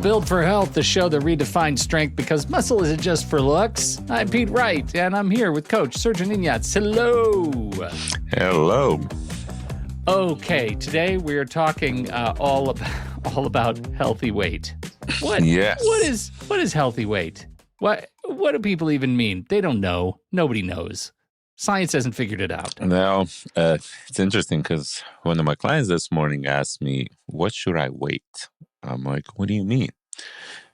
Build for Health, the show that redefines strength because muscle isn't just for looks. I'm Pete Wright, and I'm here with Coach Srdjan. Hello. Hello. Okay, today we are talking all about healthy weight. Yes. What is healthy weight? What do people even mean? They don't know. Nobody knows. Science hasn't figured it out. Now, it's interesting because one of my clients this morning asked me, what should I weigh? I'm like, what do you mean?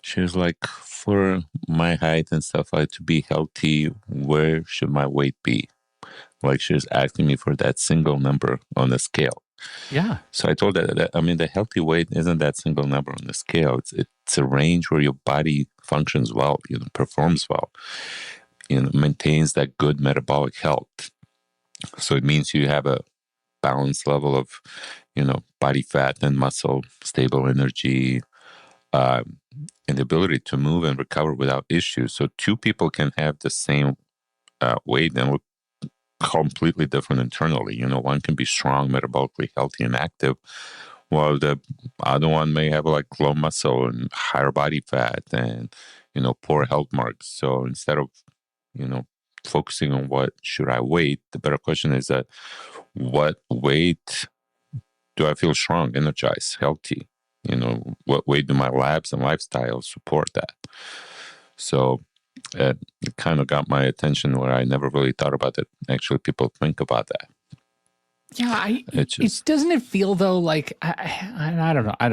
She was like, for my height and stuff, like to be healthy, where should my weight be? Like she was asking me for that single number on the scale. Yeah. So I told her that, the healthy weight isn't that single number on the scale. It's a range where your body functions well, performs well, maintains that good metabolic health. So it means you have a balanced level of, body fat and muscle, stable energy, and the ability to move and recover without issues. So two people can have the same weight and look completely different internally. One can be strong, metabolically healthy and active, while the other one may have like low muscle and higher body fat and, poor health marks. So instead of, focusing on what should I weigh, the better question is that what weight do I feel strong, energized, healthy? What weight do my labs and lifestyle support that? So it kind of got my attention where I never really thought about it. Actually, people think about that. Yeah, doesn't it feel though like I don't know. I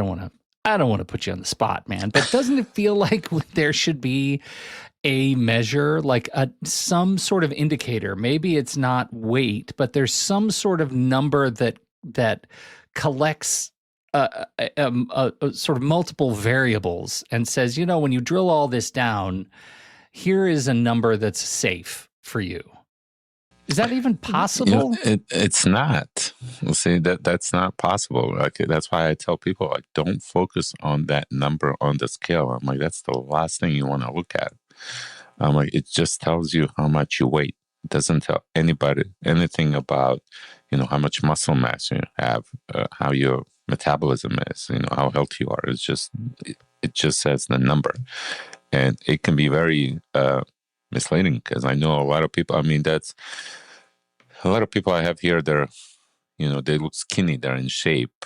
don't want to put you on the spot, man. But doesn't it feel like there should be a measure, like some sort of indicator? Maybe it's not weight, but there's some sort of number that collects sort of multiple variables and says, when you drill all this down, here is a number that's safe for you. Is that even possible? It's not. See, that's not possible. Like, that's why I tell people, like, don't focus on that number on the scale. I'm like, that's the last thing you want to look at. I'm like, it just tells you how much you weigh. It doesn't tell anybody anything about, how much muscle mass you have, how your metabolism is, how healthy you are. It just says the number. And it can be very misleading because I know a lot of people, that's a lot of people I have here, they're, they look skinny, they're in shape,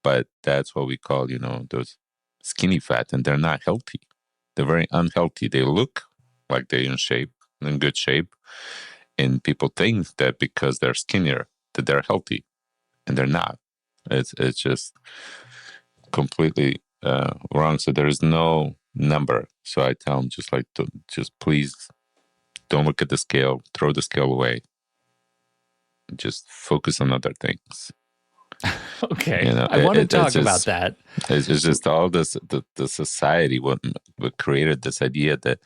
but that's what we call, those skinny fat, and they're not healthy. They're very unhealthy. They look like they're in shape, in good shape, and people think that because they're skinnier, that they're healthy, and they're not. It's just completely wrong. So there is no number. So I tell them just please don't look at the scale, throw the scale away. Just focus on other things. Okay. I want to talk about that. It's just all this, the society, what created this idea that,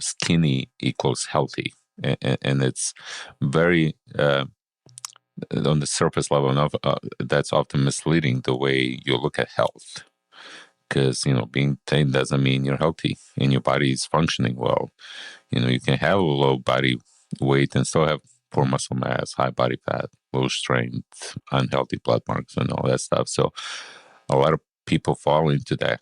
skinny equals healthy. And it's very, on the surface level, that's often misleading the way you look at health. Because, being thin doesn't mean you're healthy and your body is functioning well. You can have a low body weight and still have poor muscle mass, high body fat, low strength, unhealthy blood marks, and all that stuff. So a lot of people fall into that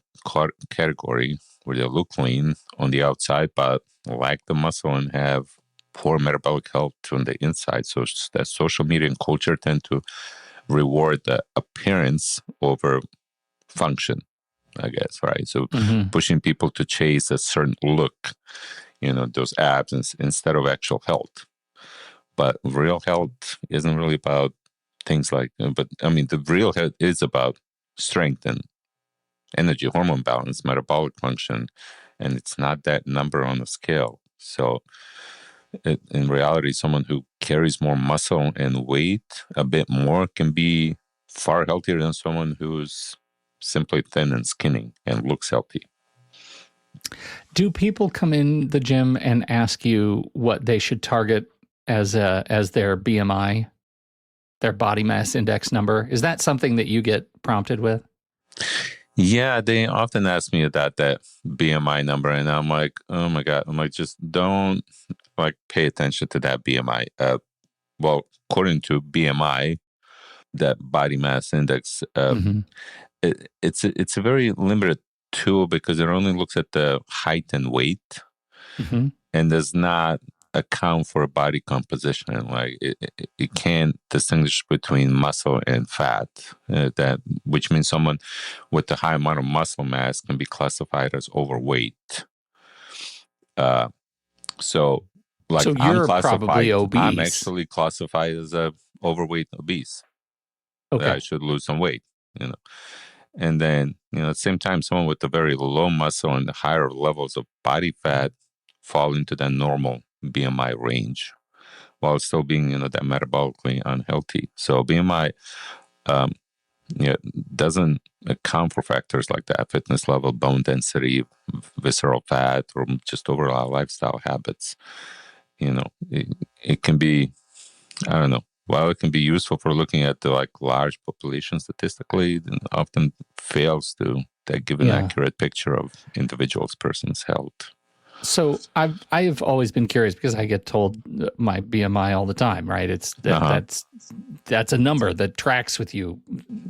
category where they look lean on the outside, but lack the muscle and have poor metabolic health on the inside. So that social media and culture tend to reward the appearance over function, I guess, right? So pushing people to chase a certain look, those abs instead of actual health. But real health isn't really about things like, the real health is about strength and energy, hormone balance, metabolic function, and it's not that number on the scale. So in reality, someone who carries more muscle and weight a bit more can be far healthier than someone who's simply thin and skinny and looks healthy. Do people come in the gym and ask you what they should target as their BMI, their body mass index number? Is that something that you get prompted with? Yeah, they often ask me about that BMI number, and I'm like, oh my God. I'm like, just don't pay attention to that BMI. Well, according to BMI, that body mass index, it's a very limited tool because it only looks at the height and weight, and does not account for body composition. Like it can't distinguish between muscle and fat. Which means someone with a high amount of muscle mass can be classified as overweight. So you're probably obese. I'm actually classified as a overweight obese. Okay. I should lose some weight, And then, at the same time, someone with a very low muscle and higher levels of body fat fall into the normal BMI range while still being, that metabolically unhealthy. So BMI doesn't account for factors like that: fitness level, bone density, visceral fat, or just overall lifestyle habits. It can be, I don't know. While it can be useful for looking at the large population statistically, it often fails to give an accurate picture of individuals' person's health. So I've always been curious because I get told my BMI all the time, right? It's that's a number that tracks with you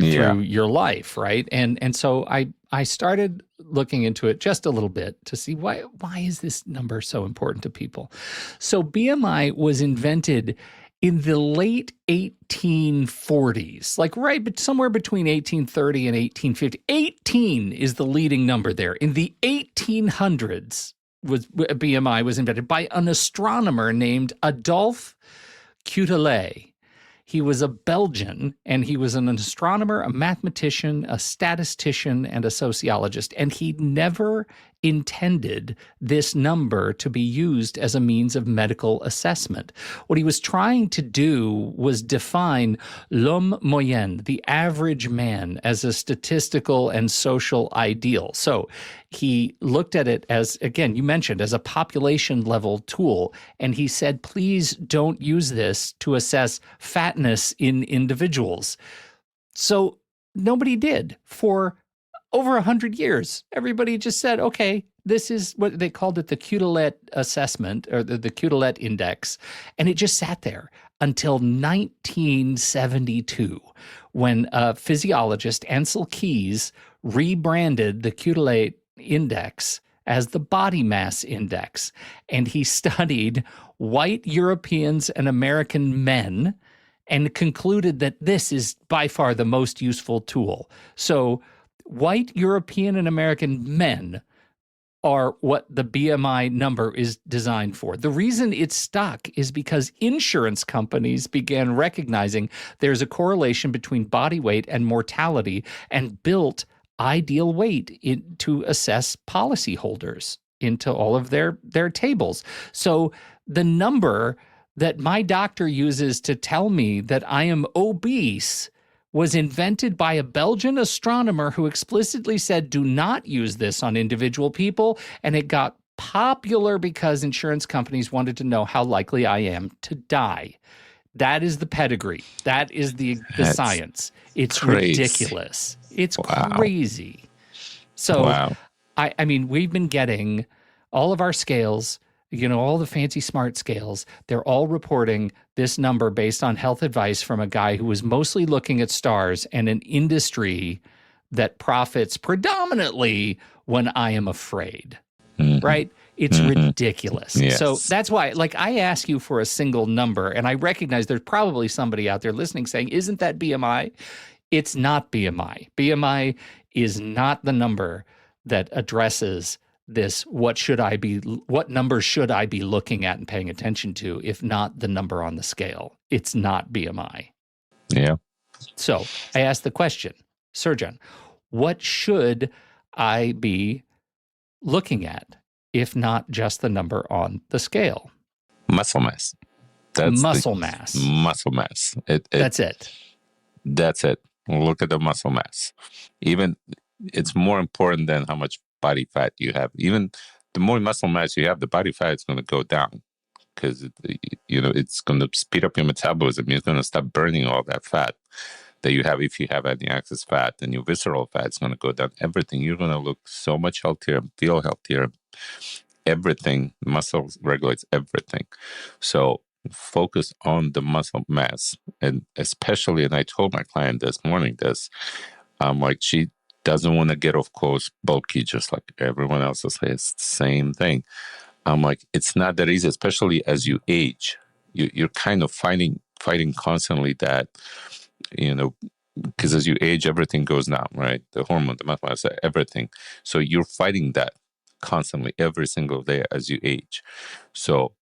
through your life, right? And so I started looking into it just a little bit to see why is this number so important to people. So BMI was invented in the late 1840s, but somewhere between 1830 and 1850. 18 is the leading number there. In the 1800s, BMI was invented by an astronomer named Adolphe Quetelet. He was a Belgian, and he was an astronomer, a mathematician, a statistician, and a sociologist. And he never intended this number to be used as a means of medical assessment. What he was trying to do was define l'homme moyen, the average man, as a statistical and social ideal. So he looked at it as, again, you mentioned, as a population level tool. And he said, please don't use this to assess fatness in individuals. So nobody did for over 100 years. Everybody just said, okay, this is what they called it, the Quetelet assessment, or the Quetelet index. And it just sat there until 1972, when physiologist Ansel Keys rebranded the Quetelet index as the body mass index. And he studied white Europeans and American men and concluded that this is by far the most useful tool. So white European and American men are what the BMI number is designed for. The reason it's stuck is because insurance companies began recognizing there's a correlation between body weight and mortality and built ideal weight to assess policyholders into all of their tables. So the number that my doctor uses to tell me that I am obese was invented by a Belgian astronomer who explicitly said, do not use this on individual people. And it got popular because insurance companies wanted to know how likely I am to die. That is the pedigree. That is the science. It's crazy. Ridiculous. It's crazy. So, I mean, we've been getting all of our scales, all the fancy smart scales, they're all reporting this number based on health advice from a guy who was mostly looking at stars and an industry that profits predominantly when I am afraid, right? It's ridiculous. Yes. So that's why, I ask you for a single number, and I recognize there's probably somebody out there listening saying, isn't that BMI? It's not BMI. BMI is not the number that addresses this, what numbers should I be looking at and paying attention to, if not the number on the scale? It's not BMI. Yeah. So I asked the question, Srdjan, what should I be looking at, if not just the number on the scale? Muscle mass. Muscle mass. Muscle mass. That's it. That's it. Look at the muscle mass. Even it's more important than how much body fat you have. Even the more muscle mass you have, the body fat is going to go down because it's going to speed up your metabolism. You're going to stop burning all that fat that you have. If you have any excess fat, and your visceral fat is going to go down. Everything, you're going to look so much healthier, feel healthier. Everything, muscles regulates everything. So focus on the muscle mass, and especially, and I told my client this morning, doesn't want to get, of course, bulky, just like everyone else. It's the same thing. I'm like, it's not that easy, especially as you age. You're kind of fighting constantly that, because as you age, everything goes down, right? The hormone, the muscle mass, everything. So you're fighting that constantly every single day as you age. So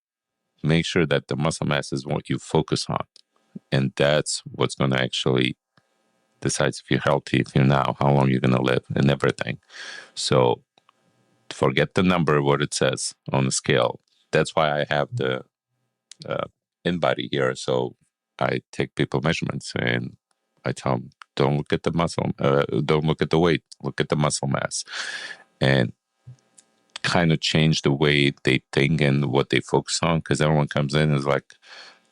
make sure that the muscle mass is what you focus on. And that's what's going to actually decides if you're healthy, if you're now, how long you're going to live, and everything. So forget the number, what it says on the scale. That's why I have the InBody here. So I take people measurements and I tell them, don't look at the muscle, don't look at the weight, look at the muscle mass. And kind of change the way they think and what they focus on, because everyone comes in and is like,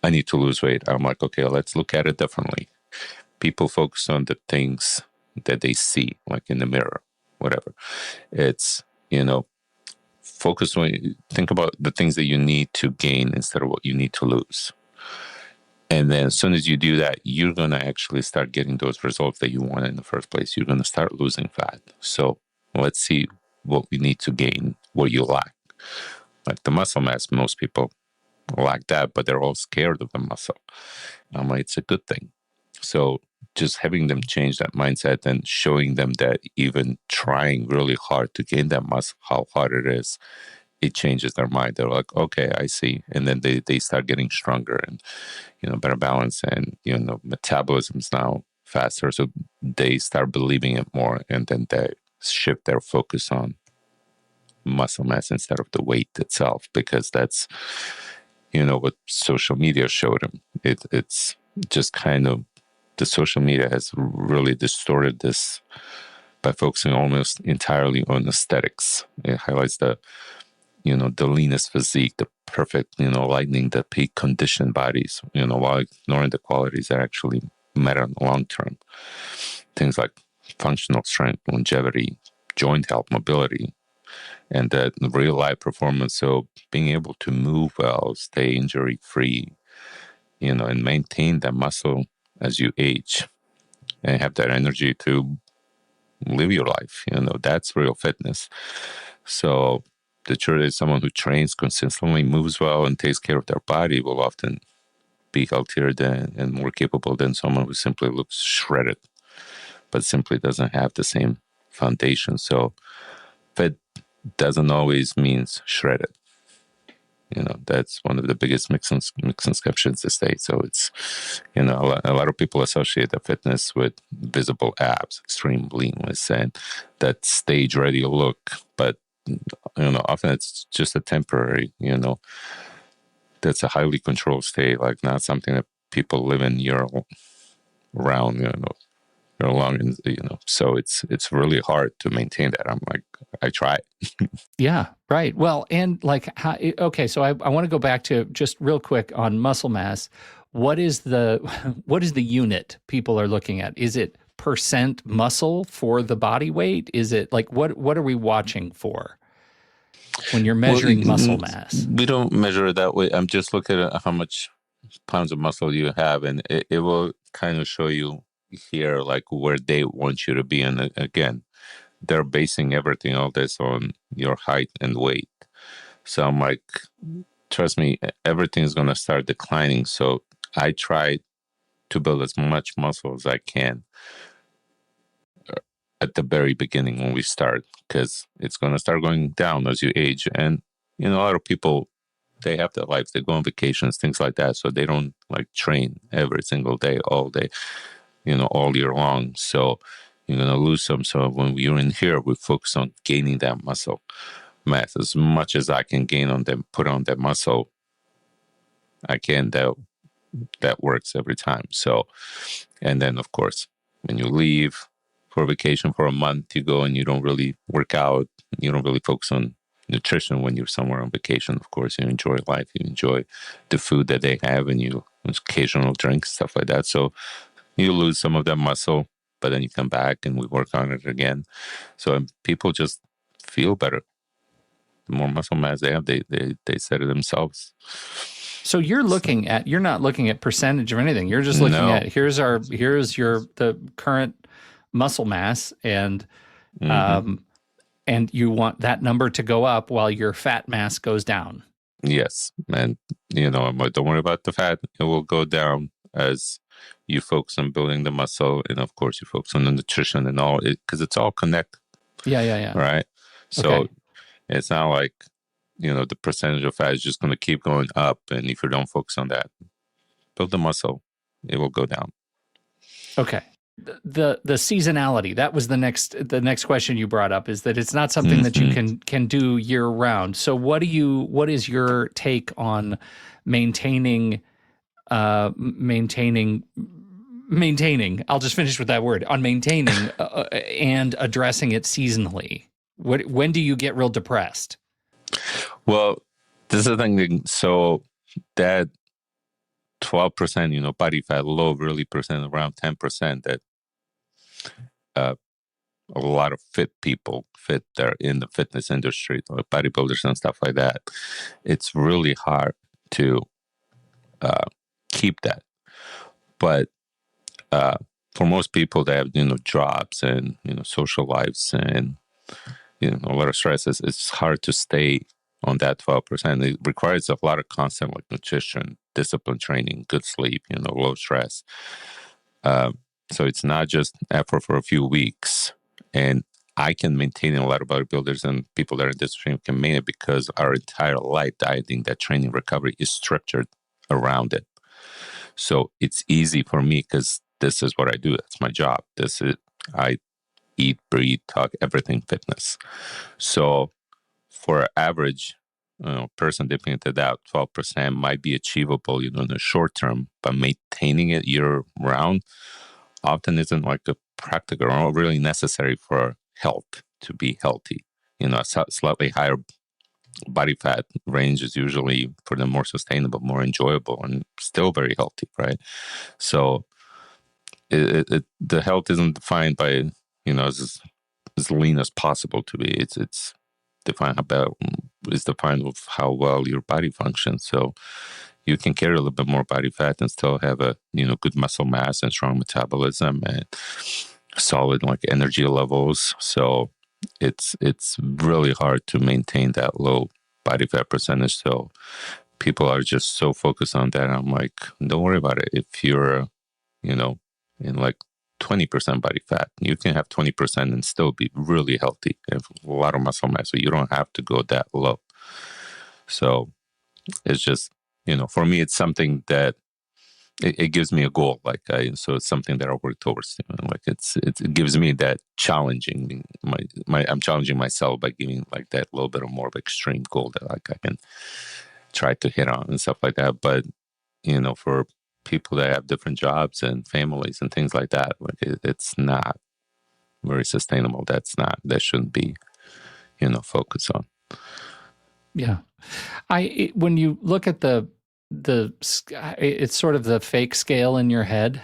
I need to lose weight. I'm like, okay, let's look at it differently. People focus on the things that they see, like in the mirror, whatever. It's, focus on, think about the things that you need to gain instead of what you need to lose. And then as soon as you do that, you're going to actually start getting those results that you want in the first place. You're going to start losing fat. So let's see what we need to gain, what you lack. Like the muscle mass, most people lack that, but they're all scared of the muscle. It's a good thing. So just having them change that mindset and showing them that even trying really hard to gain that muscle, how hard it is, it changes their mind. They're like, okay, I see. And then they start getting stronger and, better balance, and, metabolism's now faster. So they start believing it more, and then they shift their focus on muscle mass instead of the weight itself, because that's, what social media showed them. It's just kind of, the social media has really distorted this by focusing almost entirely on aesthetics. It highlights the leanest physique, the perfect, lightning, the peak conditioned bodies, while ignoring the qualities that actually matter in the long term. Things like functional strength, longevity, joint health, mobility, and that real life performance. So being able to move well, stay injury free, and maintain that muscle as you age and have that energy to live your life, that's real fitness. So the truth is, someone who trains consistently, moves well, and takes care of their body will often be healthier and more capable than someone who simply looks shredded, but simply doesn't have the same foundation. So fit doesn't always means shredded. That's one of the biggest misconceptions these days. So it's, a lot of people associate the fitness with visible abs, extreme leanness, and that stage ready look. But, often it's just a temporary, that's a highly controlled state, like not something that people live in year round, long, and so it's really hard to maintain that. I'm like, I try. Yeah, right. Well, and like, okay, so I want to go back to just real quick on muscle mass. What is the unit people are looking at? Is it percent muscle for the body weight? Is it like, what are we watching for when you're measuring muscle mass? We don't measure it that way. I'm just looking at how much pounds of muscle you have, and it will kind of show you here like where they want you to be. And again, they're basing everything, all this, on your height and weight. So I'm like, trust me, everything's going to start declining. So I try to build as much muscle as I can at the very beginning when we start, because it's going to start going down as you age. And, a lot of people, they have their lives, they go on vacations, things like that. So they don't like train every single day, all day, all year long. So you're going to lose some. So when we're in here, we focus on gaining that muscle mass as much as I can gain on them, put on that muscle. I can, that works every time. So, and then of course, when you leave for vacation for a month, you go and you don't really work out. You don't really focus on nutrition when you're somewhere on vacation. Of course, you enjoy life, you enjoy the food that they have, and you occasional drinks, stuff like that. So you lose some of that muscle, but then you come back and we work on it again. So people just feel better. The more muscle mass they have, they said it themselves. So you're not looking at percentage of anything. You're just looking at, here's the current muscle mass, and Mm-hmm. you want that number to go up while your fat mass goes down. Yes, and but don't worry about the fat; it will go down as you focus on building the muscle, and of course, you focus on the nutrition and all it, because it's all connected, Yeah. right? So Okay. it's not like the percentage of fat is just going to keep going up, and if you don't focus on that, build the muscle, it will go down. Okay. The seasonality, that was the next question you brought up, is that it's not something that you Mm-hmm. can do year round. So what is your take on maintaining maintaining, I'll just finish with that word, on maintaining and addressing it seasonally? When do you get real depressed? Well, this is the thing. So that 12%, body fat, low really percent, around 10%, that uh, a lot of fit people fit there in the fitness industry, like bodybuilders and stuff like that. It's really hard to uh, keep that. But for most people that have, jobs and, social lives and, a lot of stress, it's hard to stay on that 12%. It requires a lot of constant like nutrition, discipline training, good sleep, low stress. So it's not just effort for a few weeks. And I can maintain it. A lot of bodybuilders and people that are in this stream can maintain it because our entire life dieting, that training recovery is structured around it. So it's easy for me because this is what I do. That's my job. I eat, breathe, talk, everything fitness. So for an average person dipping into that 12% might be achievable, in the short term, but maintaining it year round often isn't like a practical or really necessary for health to be healthy. A slightly higher body fat range is usually for the more sustainable, more enjoyable, and still very healthy, right? So the health isn't defined by as lean as possible to be. It's defined about is defined with how well your body functions. So you can carry a little bit more body fat and still have a good muscle mass and strong metabolism and solid like energy levels. So it's really hard to maintain that low body fat percentage. So people are just so focused on that. I'm like, don't worry about it. If you're in like 20% body fat, you can have 20% and still be really healthy, have a lot of muscle mass. So you don't have to go that low. So it's just, for me, it's something that it gives me a goal. So it's something that I work towards. Like it gives me that challenging I'm challenging myself by giving like that little bit of more of extreme goal that like I can try to hit on and stuff like that. But for people that have different jobs and families and things like that, like it's not very sustainable. That shouldn't be focused on. Yeah. When you look at it's sort of the fake scale in your head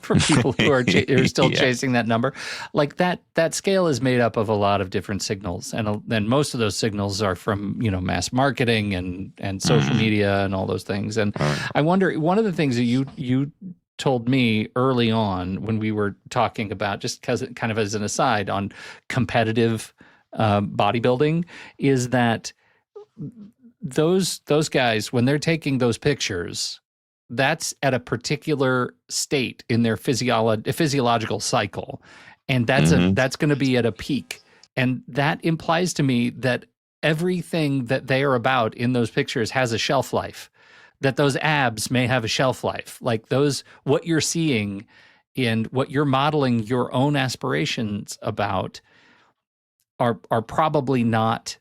for people who are still Yeah. chasing that number. Like that scale is made up of a lot of different signals, and then most of those signals are from mass marketing and social media and all those things. And I wonder, one of the things that you told me early on when we were talking about, just kind of as an aside, on competitive bodybuilding, is that those guys, when they're taking those pictures, that's at a particular state in their physiological cycle, and that's going to be at a peak, and that implies to me that everything that they are about in those pictures has a shelf life, that those abs may have a shelf life, like what you're seeing and what you're modeling your own aspirations about are probably not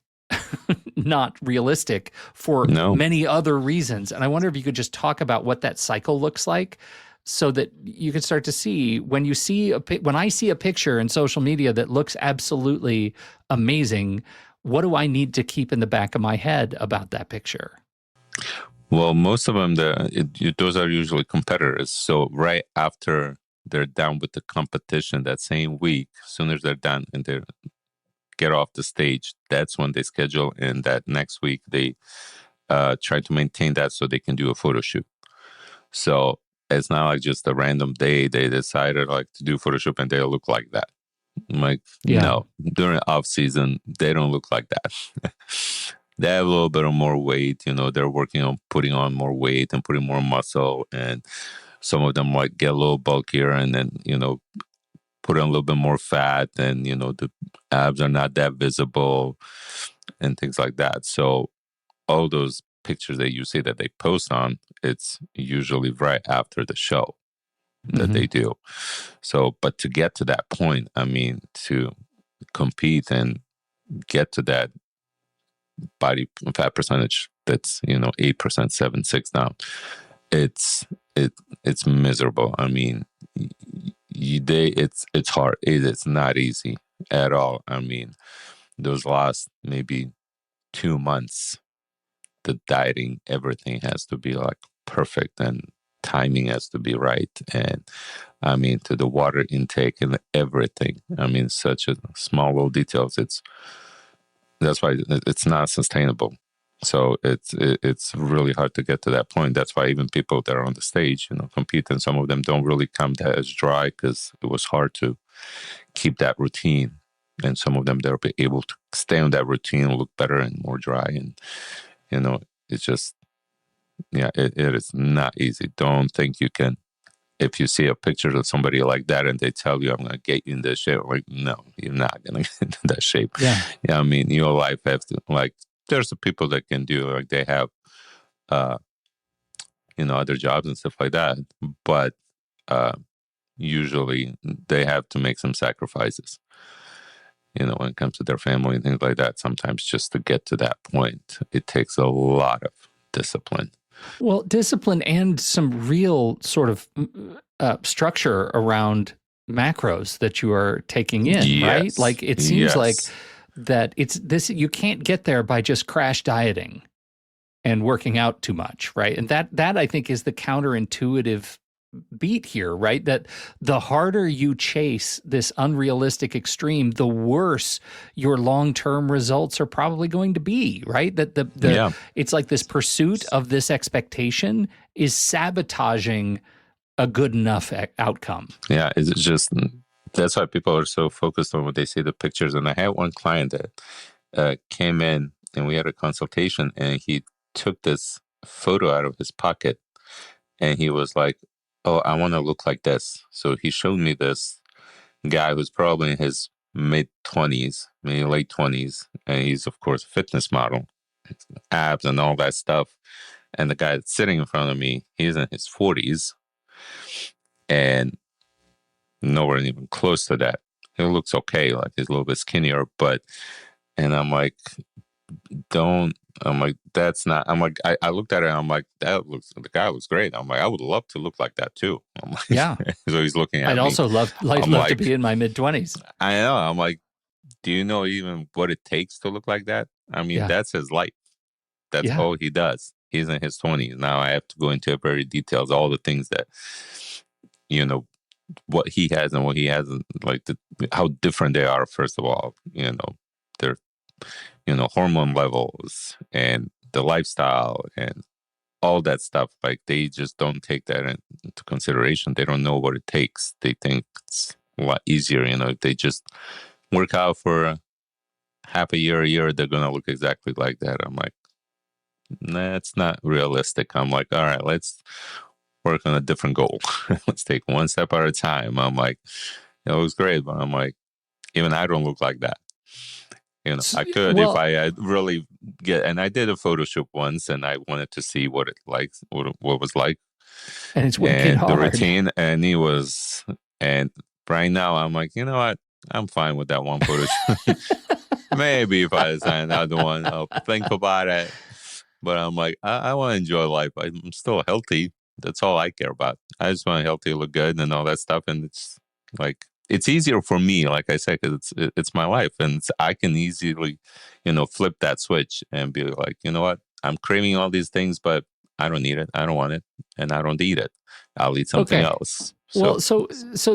not realistic for No. many other reasons. And I wonder if you could just talk about what that cycle looks like, so that you can start to see when I see a picture in social media that looks absolutely amazing, what do I need to keep in the back of my head about that picture? Well, most of them, those are usually competitors. So right after they're done with the competition that same week, as soon as they're done and they get off the stage, that's when they schedule. And that next week, they try to maintain that so they can do a photo shoot. So it's not like just a random day they decided like to do photo shoot and they look like that. I'm like, no, during off season, they don't look like that. They have a little bit of more weight, they're working on putting on more weight and putting more muscle. And some of them like get a little bulkier and then, put on a little bit more fat and, the abs are not that visible and things like that. So all those pictures that you see that they post on, it's usually right after the show that they do. So, but to get to that point, I mean, to compete and get to that body fat percentage that's 8%, 7, 6 now, it's miserable. I mean, it's hard. It's not easy at all. I mean, those last maybe 2 months, the dieting, everything has to be like perfect and timing has to be right. And I mean, to the water intake and everything. I mean, such a small little details. That's why it's not sustainable. So it's really hard to get to that point. That's why even people that are on the stage, compete, and some of them don't really come to as dry because it was hard to keep that routine. And some of them they'll be able to stay on that routine, look better and more dry. And it's just, it is not easy. Don't think you can. If you see a picture of somebody like that and they tell you, I'm going to get you in this shape, like, no, you're not going to get into that shape. Yeah. I mean, your life has to, like, there's the people that can do, like, they have, other jobs and stuff like that. But usually they have to make some sacrifices, when it comes to their family and things like that. Sometimes just to get to that point, it takes a lot of discipline. Well, discipline and some real sort of structure around macros that you are taking in, right? Like it seems like that it's this, you can't get there by just crash dieting and working out too much, right? And that I think is the counterintuitive beat here, right? That the harder you chase this unrealistic extreme, the worse your long-term results are probably going to be, right? That it's like this pursuit of this expectation is sabotaging a good enough outcome. Yeah, it's just, that's why people are so focused on what they see the pictures. And I had one client that came in and we had a consultation and he took this photo out of his pocket and he was like, oh, I want to look like this. So he showed me this guy who's probably in his mid-20s, maybe late 20s. And he's, of course, a fitness model, abs and all that stuff. And the guy that's sitting in front of me, he's in his 40s and nowhere even close to that. He looks okay, like he's a little bit skinnier, and I'm like, that's not, I'm like, I looked at it and I'm like, the guy looks great. I'm like, I would love to look like that too. I'm like, yeah. So he's looking at me. I'd also love to be in my mid-20s. I know. I'm like, do you know even what it takes to look like that? I mean, that's his life. That's all he does. He's in his 20s. Now I have to go into very details, all the things that, what he has and what he hasn't, like how different they are, first of all, their, hormone levels and the lifestyle and all that stuff. Like they just don't take that into consideration. They don't know what it takes. They think it's a lot easier, if they just work out for half a year, they're going to look exactly like that. I'm like, that's not realistic. I'm like, all right, let's work on a different goal. Let's take one step at a time. I'm like, it was great, but I'm like, even I don't look like that. I could if I really and I did a photo shoot once and I wanted to see what it what was like. And it's wicked hard. The routine, and right now I'm like, you know what? I'm fine with that one photo shoot. Maybe if I design another one, I'll think about it. But I'm like, I want to enjoy life. I'm still healthy. That's all I care about. I just want healthy, look good, and all that stuff. And it's like, it's easier for me, like I said, because it's my life, and I can easily, flip that switch and be like, you know what, I'm craving all these things, but I don't need it, I don't want it, and I don't eat it. I'll eat something else. Well, so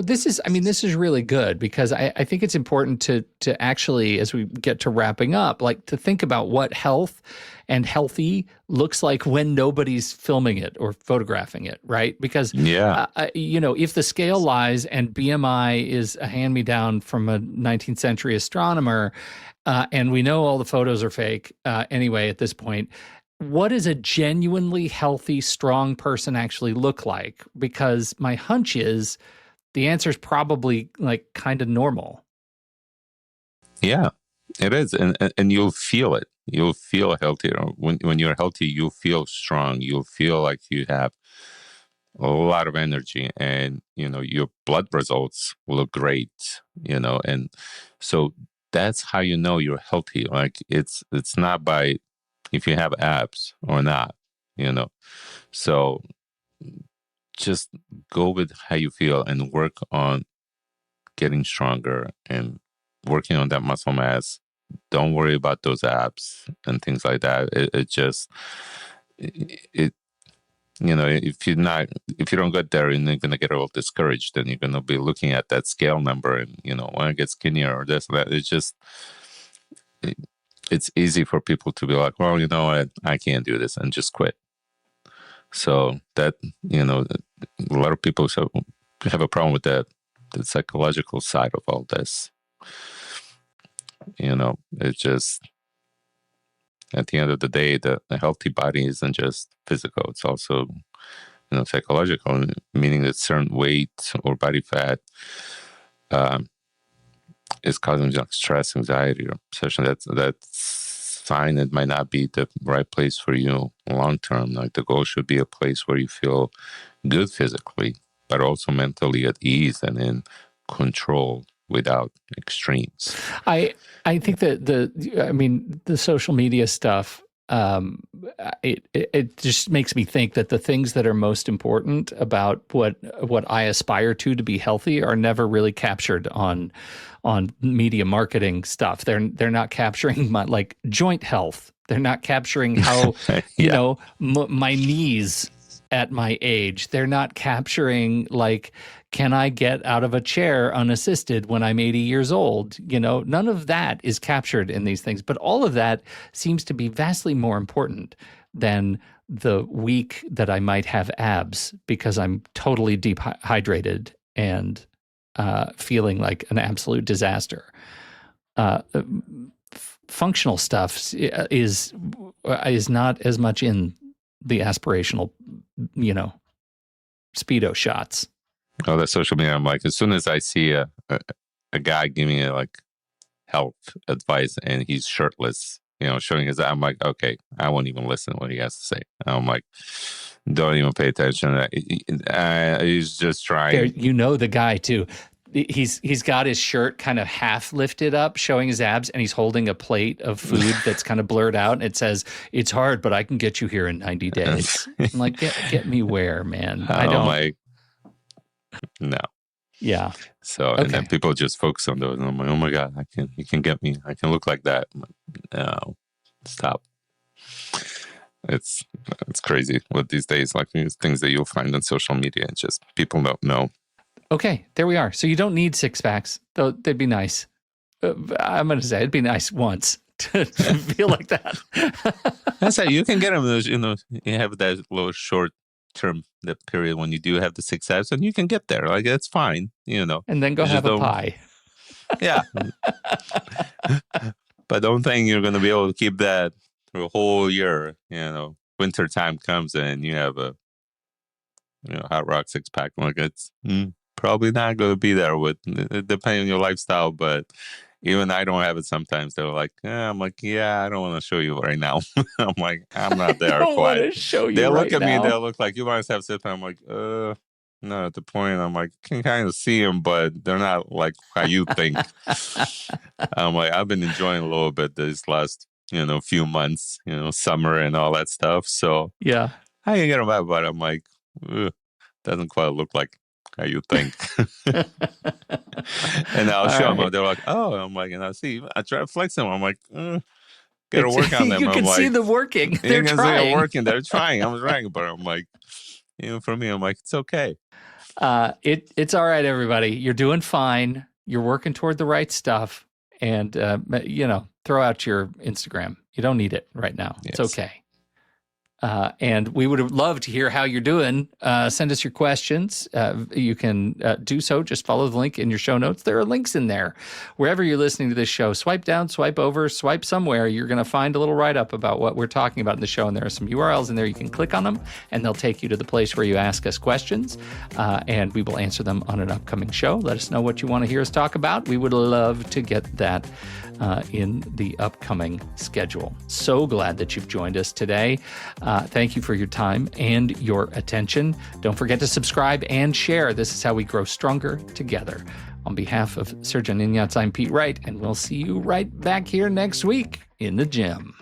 this is, this is really good because I think it's important to actually, as we get to wrapping up, like to think about what health and healthy looks like when nobody's filming it or photographing it, right? Because, if the scale lies and BMI is a hand-me-down from a 19th century astronomer, and we know all the photos are fake anyway at this point, what does a genuinely healthy, strong person actually look like? Because my hunch is the answer is probably like kind of normal. Yeah, it is. And you'll feel it. You'll feel healthier. When you're healthy, you'll feel strong. You'll feel like you have a lot of energy, and your blood results will look great, and so that's how you know you're healthy. Like it's not by if you have abs or not, so just go with how you feel and work on getting stronger and working on that muscle mass. Don't worry about those abs and things like that. It just if you don't get there, and you're gonna get all discouraged, then you're gonna be looking at that scale number and want to get skinnier or this or that. It's just it's easy for people to be like, well, I can't do this, and just quit. So that a lot of people have a problem with that, the psychological side of all this. It's just at the end of the day, the healthy body isn't just physical; it's also psychological, meaning that certain weight or body fat is causing stress, anxiety, or obsession. That's fine. It might not be the right place for you long term. Like the goal should be a place where you feel good physically, but also mentally at ease and in control without extremes. I think that the social media stuff, it just makes me think that the things that are most important about what I aspire to be healthy are never really captured on media marketing stuff. They're not capturing my like joint health. They're not capturing how my knees at my age. They're not capturing like, can I get out of a chair unassisted when I'm 80 years old? None of that is captured in these things, but all of that seems to be vastly more important than the week that I might have abs because I'm totally dehydrated and feeling like an absolute disaster. Functional stuff is not as much in the aspirational, Speedo shots. Oh, that social media. I'm like, as soon as I see a guy giving me like health advice and he's shirtless, showing his, I'm like, okay, I won't even listen to what he has to say. I'm like, don't even pay attention. He's just trying. There, the guy too. He's got his shirt kind of half lifted up, showing his abs, and he's holding a plate of food that's kind of blurred out. And it says, "It's hard, but I can get you here in 90 days." I'm like, get me where, man? I don't. Like, no. Yeah. So and then people just focus on those, and I'm like, oh my god, you can get me. I can look like that. I'm like, no, stop. It's crazy what these days, like these things that you'll find on social media, and just people don't know. Okay, there we are. So you don't need six packs, though they'd be nice. I'm going to say it'd be nice once to feel like that. That's how you can get them. You have that little short term, that period when you do have the 6 abs, and you can get there. Like that's fine, And then go have a pie. Yeah. But don't think you're going to be able to keep that through a whole year. Winter time comes and you have a hot rock 6-pack. Like it's probably not going to be there depending on your lifestyle. But even I don't have it sometimes. They're like, I'm like, yeah, I don't want to show you right now. I'm like, I'm not there. I don't want to show you. They look at now. me and they look like, you want to have sip. I'm like, no, at the point, I'm like, can kind of see them, but they're not like how you think. I'm like, I've been enjoying a little bit this last, few months, summer and all that stuff. So yeah, I can get them out, but I'm like, doesn't quite look like how you think. And I'll show them. They're like, oh, I'm like, and I try to flex them. I'm like, gotta work on them. You can see them working. They're trying. They're working. They're trying. I'm trying, but I'm like, for me, I'm like, it's okay. It's all right, everybody. You're doing fine. You're working toward the right stuff, and throw out your Instagram. You don't need it right now. It's okay. And we would love to hear how you're doing. Send us your questions. You can do so. Just follow the link in your show notes. There are links in there. Wherever you're listening to this show, swipe down, swipe over, swipe somewhere. You're going to find a little write-up about what we're talking about in the show. And there are some URLs in there. You can click on them, and they'll take you to the place where you ask us questions. And we will answer them on an upcoming show. Let us know what you want to hear us talk about. We would love to get that in the upcoming schedule. So glad that you've joined us today. Thank you for your time and your attention. Don't forget to subscribe and share. This is how we grow stronger together. On behalf of Srdjan Ignatz, I'm Pete Wright, and we'll see you right back here next week in the gym.